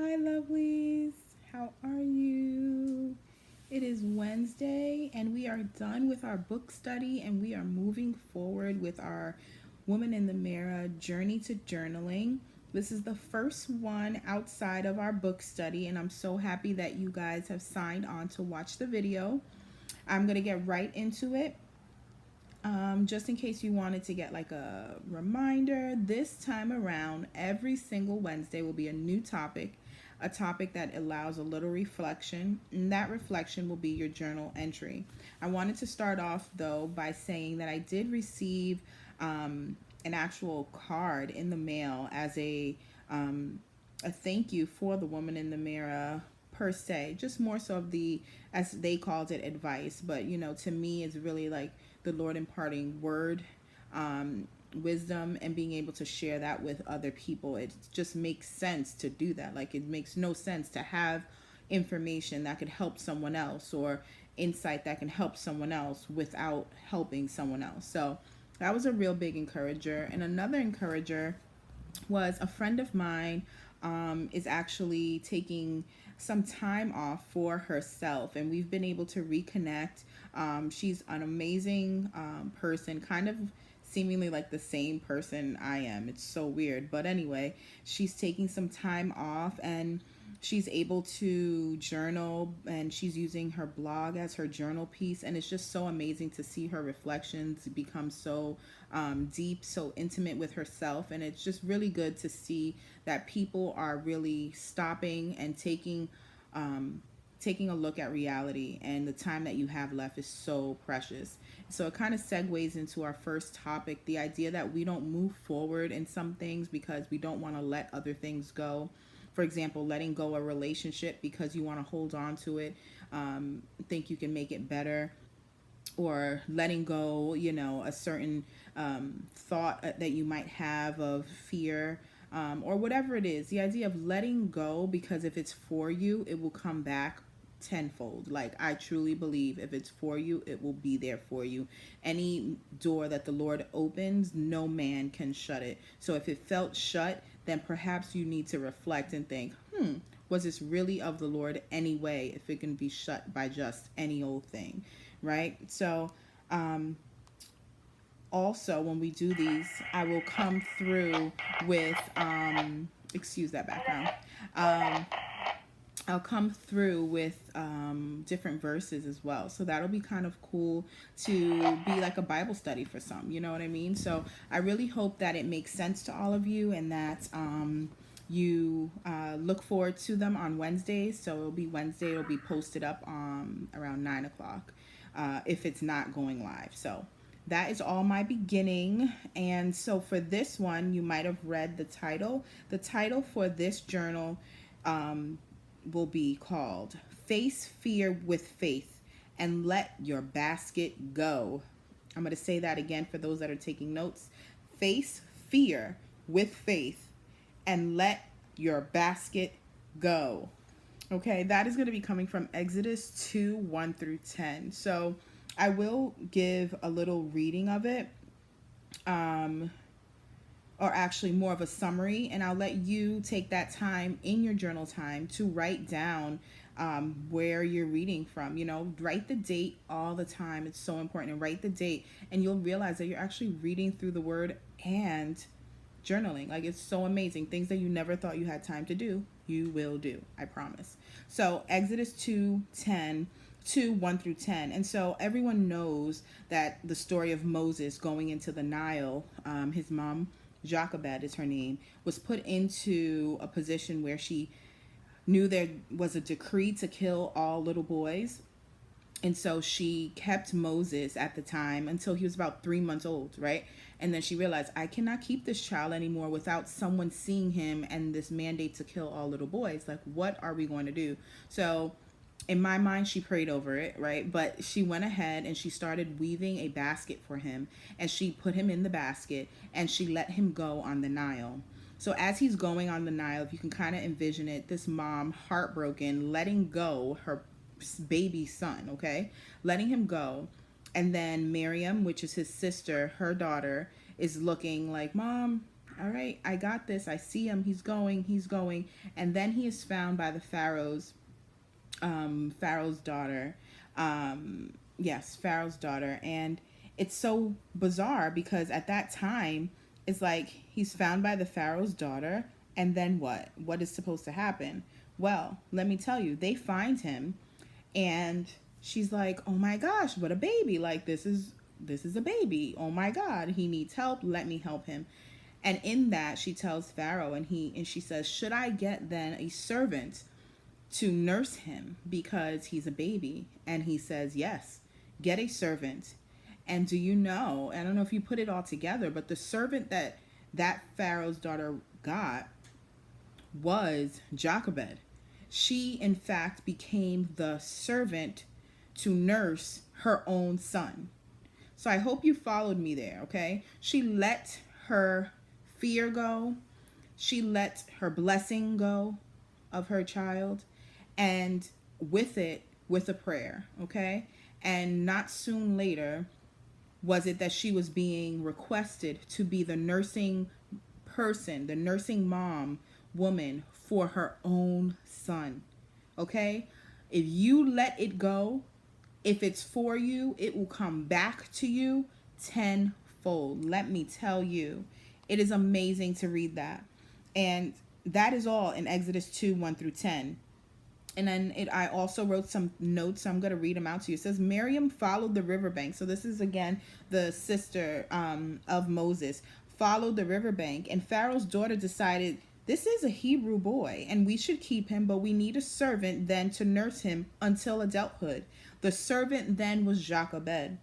Hi, lovelies. How are you? It is Wednesday, and we are done with our book study, and we are moving forward with our Woman in the Mirror Journey to Journaling. This is the first one outside of our book study, and I'm so happy that you guys have signed on to watch the video. I'm going to get right into it. Just in case you wanted to get like a reminder, this time around, every single Wednesday will be a new topic, a topic that allows a little reflection, and that reflection will be your journal entry. I wanted to start off though by saying that I did receive an actual card in the mail as a thank you for the Woman in the Mirror per se, just more so of the, as they called it, advice. But to me it's really like the Lord imparting word, wisdom, and being able to share that with other people. It just makes sense to do that. Like, it makes no sense to have information that could help someone else, or insight that can help someone else without helping someone else. So that was a real big encourager. And another encourager was a friend of mine, is actually taking some time off for herself, and we've been able to reconnect. She's an amazing person, kind of seemingly like the same person I am. It's so weird. But anyway, she's taking some time off, and she's able to journal, and she's using her blog as her journal piece. And it's just so amazing to see her reflections become so deep, so intimate with herself. And it's just really good to see that people are really stopping and taking a look at reality, and the time that you have left is so precious. So it kind of segues into our first topic, the idea that we don't move forward in some things because we don't want to let other things go. For example, letting go a relationship because you want to hold on to it, think you can make it better, or letting go, a certain thought that you might have of fear, or whatever it is. The idea of letting go, because if it's for you, it will come back tenfold. Like, I truly believe if it's for you, it will be there for you. Any door that the Lord opens, no man can shut it. So if it felt shut, then perhaps you need to reflect and think, was this really of the Lord anyway, if it can be shut by just any old thing, right? So also, when we do these, I will come through with excuse that background. um, I'll come through with different verses as well. So that'll be kind of cool to be like a Bible study for some, you know what I mean? So I really hope that it makes sense to all of you, and that you look forward to them on Wednesdays. So it'll be Wednesday, it'll be posted up around 9 o'clock if it's not going live. So that is all my beginning. And so for this one, you might have read the title. The title for this journal will be called Face Fear with Faith and Let Your Basket Go. I'm going to say that again for those that are taking notes. Face fear with faith and let your basket go. Okay, that is going to be coming from Exodus 2 1 through 10. So I will give a little reading of it, or actually more of a summary, and I'll let you take that time in your journal time to write down where you're reading from. Write the date all the time. It's so important. And write the date, and you'll realize that you're actually reading through the word and journaling. Like, it's so amazing. Things that you never thought you had time to do, you will do, I promise. So Exodus 2 1 through 10. And so everyone knows that the story of Moses going into the Nile, his mom, Jochebed is her name, was put into a position where she knew there was a decree to kill all little boys. And so she kept Moses at the time until he was about 3 months old, right? And then she realized, I cannot keep this child anymore without someone seeing him and this mandate to kill all little boys. Like, what are we going to do? So in my mind, she prayed over it, right? But she went ahead and she started weaving a basket for him, and she put him in the basket, and she let him go on the Nile. So as he's going on the Nile, if you can kind of envision it, this mom, heartbroken, letting go her baby son, okay? Letting him go. And then Miriam, which is his sister, her daughter, is looking like, Mom, all right, I got this. I see him. He's going. He's going. And then he is found by the Pharaoh's daughter. Yes, Pharaoh's daughter. And it's so bizarre because at that time, it's like he's found by the Pharaoh's daughter. And then what? What is supposed to happen? Well, let me tell you, they find him and she's like, "Oh my gosh, what a baby. Like this is a baby. Oh my God, he needs help. Let me help him." And in that, she tells Pharaoh, and she says, "Should I get then a servant to nurse him because he's a baby?" And he says, "Yes, get a servant." And do you know, I don't know if you put it all together, but the servant that Pharaoh's daughter got was Jochebed. She, in fact, became the servant to nurse her own son. So I hope you followed me there, okay? She let her fear go. She let her blessing go of her child, and with it, with a prayer, okay? And not soon later was it that she was being requested to be the nursing person, the nursing mom, woman for her own son, okay? If you let it go, if it's for you, it will come back to you tenfold. Let me tell you, it is amazing to read that. And that is all in Exodus 2, 1 through 10. And then I also wrote some notes, so I'm going to read them out to you. It says, Miriam followed the riverbank. So this is, again, the sister of Moses, followed the riverbank. And Pharaoh's daughter decided, this is a Hebrew boy, and we should keep him, but we need a servant then to nurse him until adulthood. The servant then was Jochebed.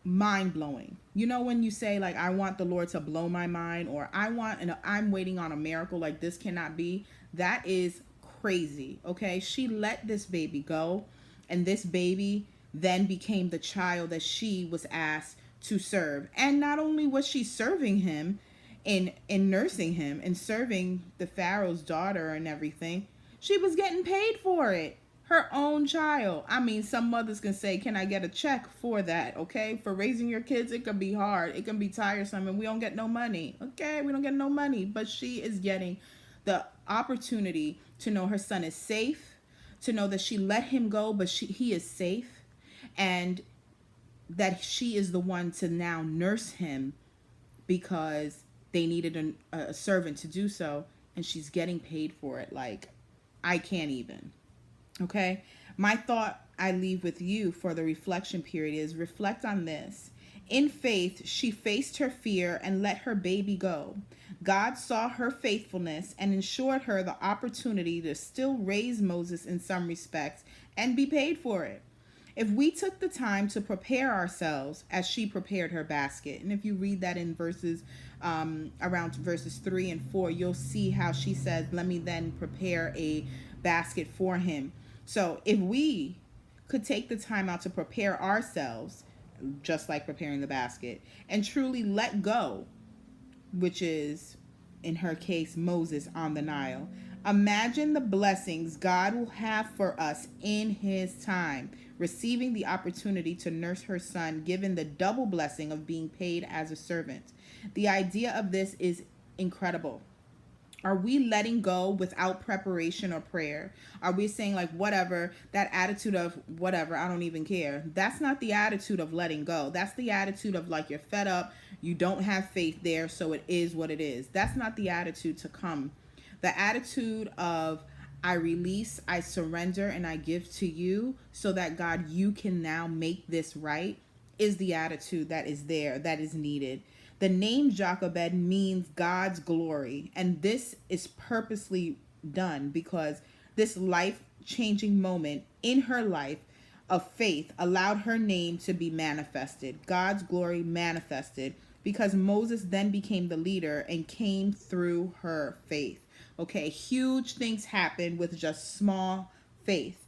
Mind-blowing. You know when you say, like, I want the Lord to blow my mind, or I'm waiting on a miracle, like this cannot be. That is crazy, okay? She let this baby go, and this baby then became the child that she was asked to serve. And not only was she serving him in nursing him and serving the Pharaoh's daughter and everything, she was getting paid for it. Her own child. I mean, some mothers can say, can I get a check for that? Okay, for raising your kids, it can be hard, it can be tiresome, and we don't get no money. Okay, we don't get no money, but she is getting the opportunity to know her son is safe, to know that she let him go, but he is safe, and that she is the one to now nurse him because they needed a servant to do so, and she's getting paid for it. Like, I can't even. Okay, my thought I leave with you for the reflection period is, reflect on this. In faith, she faced her fear and let her baby go. God saw her faithfulness and ensured her the opportunity to still raise Moses in some respects and be paid for it. If we took the time to prepare ourselves as she prepared her basket, and if you read that in around verses 3 and 4, you'll see how she says, let me then prepare a basket for him. So if we could take the time out to prepare ourselves, just like preparing the basket, and truly let go, which is, in her case, Moses on the Nile, imagine the blessings God will have for us in his time, receiving the opportunity to nurse her son, given the double blessing of being paid as a servant. The idea of this is incredible. Are we letting go without preparation or prayer? Are we saying, like, whatever, that attitude of whatever, I don't even care? That's not the attitude of letting go. That's the attitude of, like, you're fed up, you don't have faith there, so it is what it is. That's not the attitude to come. The attitude of, I release, I surrender, and I give to you so that, God, you can now make this right, is the attitude that is there, that is needed. The name Jochebed means God's glory, and this is purposely done because this life-changing moment in her life of faith allowed her name to be manifested. God's glory manifested because Moses then became the leader and came through her faith. Okay, huge things happen with just small faith.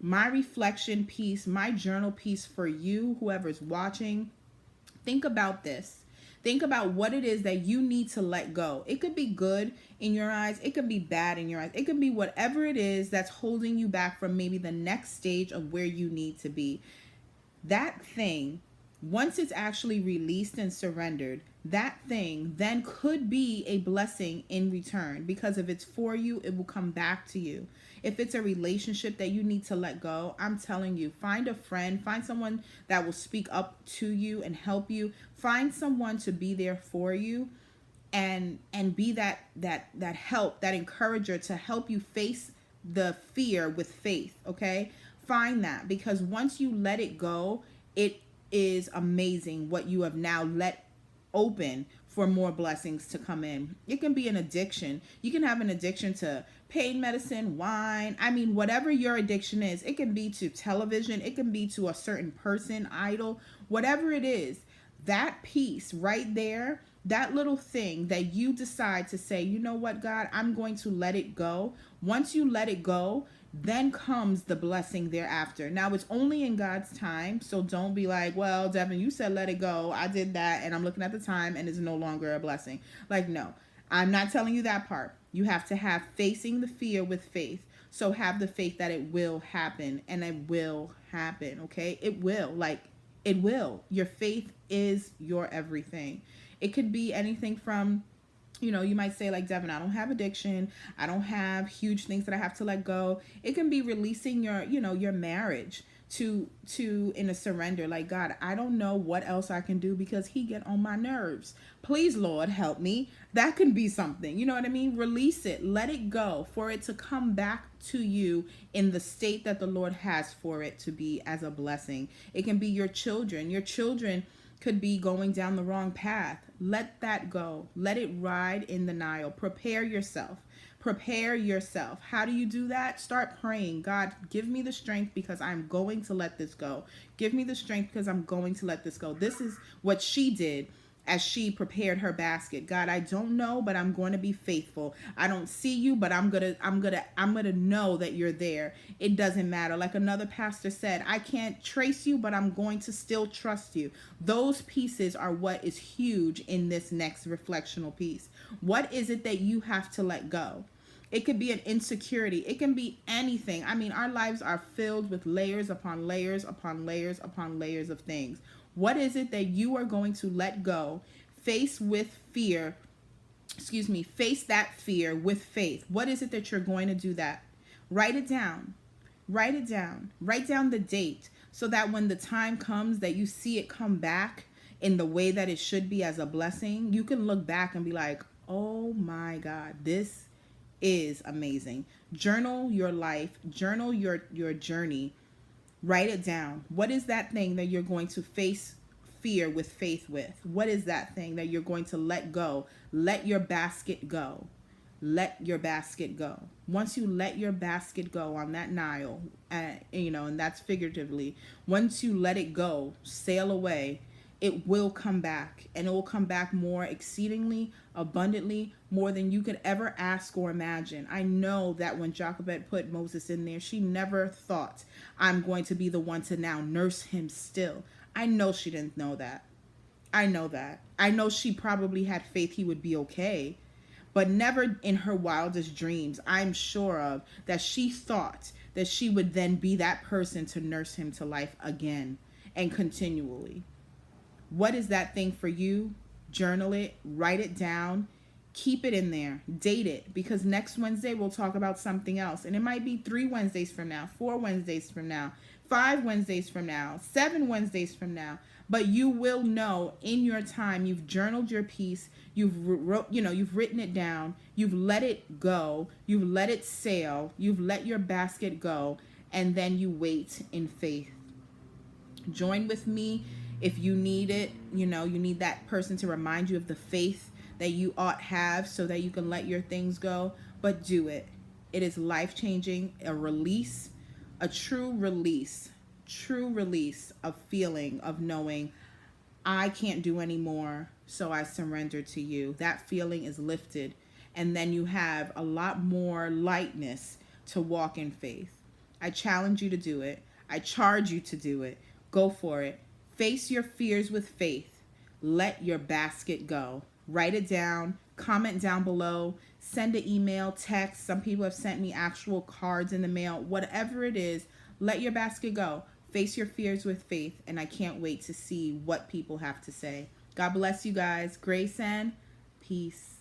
My reflection piece, my journal piece for you, whoever's watching, think about this. Think about what it is that you need to let go. It could be good in your eyes. It could be bad in your eyes. It could be whatever it is that's holding you back from maybe the next stage of where you need to be. That thing, once it's actually released and surrendered, that thing then could be a blessing in return, because if it's for you, it will come back to you. If it's a relationship that you need to let go, I'm telling you, find a friend, find someone that will speak up to you and help you. Find someone to be there for you, and be that help, that encourager to help you face the fear with faith, okay? Find that, because once you let it go, it is amazing what you have now let open for more blessings to come in. It can be an addiction. You can have an addiction to pain medicine, wine. I mean, whatever your addiction is, it can be to television, it can be to a certain person, idol, whatever it is. That piece right there, that little thing that you decide to say, you know what, God, I'm going to let it go. Once you let it go, then comes the blessing thereafter. Now, it's only in God's time, so don't be like, well, Devin, you said let it go. I did that, and I'm looking at the time, and it's no longer a blessing. Like, no, I'm not telling you that part. You have to have facing the fear with faith. So have the faith that it will happen, and it will happen, okay? It will. Like, it will. Your faith is your everything. It could be anything from, you know, you might say like, Devin, I don't have addiction. I don't have huge things that I have to let go. It can be releasing your, you know, your marriage to in a surrender. Like, God, I don't know what else I can do because he get on my nerves. Please, Lord, help me. That can be something. You know what I mean? Release it. Let it go for it to come back to you in the state that the Lord has for it to be as a blessing. It can be your children. Your children could be going down the wrong path. Let that go. Let it ride in the Nile. Prepare yourself. Prepare yourself. How do you do that? Start praying. God, give me the strength because I'm going to let this go. Give me the strength because I'm going to let this go. This is what she did as she prepared her basket. God, I don't know, but I'm going to be faithful. I don't see you, but I'm going to know that you're there. It doesn't matter. Like another pastor said, I can't trace you, but I'm going to still trust you. Those pieces are what is huge in this next reflectional piece. What is it that you have to let go? It could be an insecurity. It can be anything. I mean, our lives are filled with layers upon layers upon layers upon layers of things. What is it that you are going to let go? Face with fear. Face that fear with faith. What is it that you're going to do that? Write it down. Write it down. Write down the date so that when the time comes that you see it come back in the way that it should be as a blessing, you can look back and be like, oh my God, this is amazing. Journal your life. Journal your journey. Write it down. What is that thing that you're going to face fear with faith with? What is that thing that you're going to let go? Let your basket go. Let your basket go. Once you let your basket go on that Nile, and that's figuratively, once you let it go, sail away, it will come back, and it will come back more exceedingly, abundantly, more than you could ever ask or imagine. I know that when Jochebed put Moses in there, she never thought, I'm going to be the one to now nurse him still. I know she didn't know that. I know that. I know she probably had faith he would be okay, but never in her wildest dreams, I'm sure of, that she thought that she would then be that person to nurse him to life again and continually. What is that thing for you? Journal it, write it down, keep it in there, date it, because next Wednesday we'll talk about something else. And it might be 3 Wednesdays from now, 4 Wednesdays from now, 5 Wednesdays from now, 7 Wednesdays from now. But you will know in your time, you've journaled your piece, you've written it down, you've let it go, you've let it sail, you've let your basket go, and then you wait in faith. Join with me. If you need it, you need that person to remind you of the faith that you ought have so that you can let your things go, but do it. It is life-changing, a release, a true release of feeling, of knowing I can't do anymore, so I surrender to you. That feeling is lifted, and then you have a lot more lightness to walk in faith. I challenge you to do it. I charge you to do it. Go for it. Face your fears with faith. Let your basket go. Write it down. Comment down below. Send an email, text. Some people have sent me actual cards in the mail. Whatever it is, let your basket go. Face your fears with faith. And I can't wait to see what people have to say. God bless you guys. Grace and peace.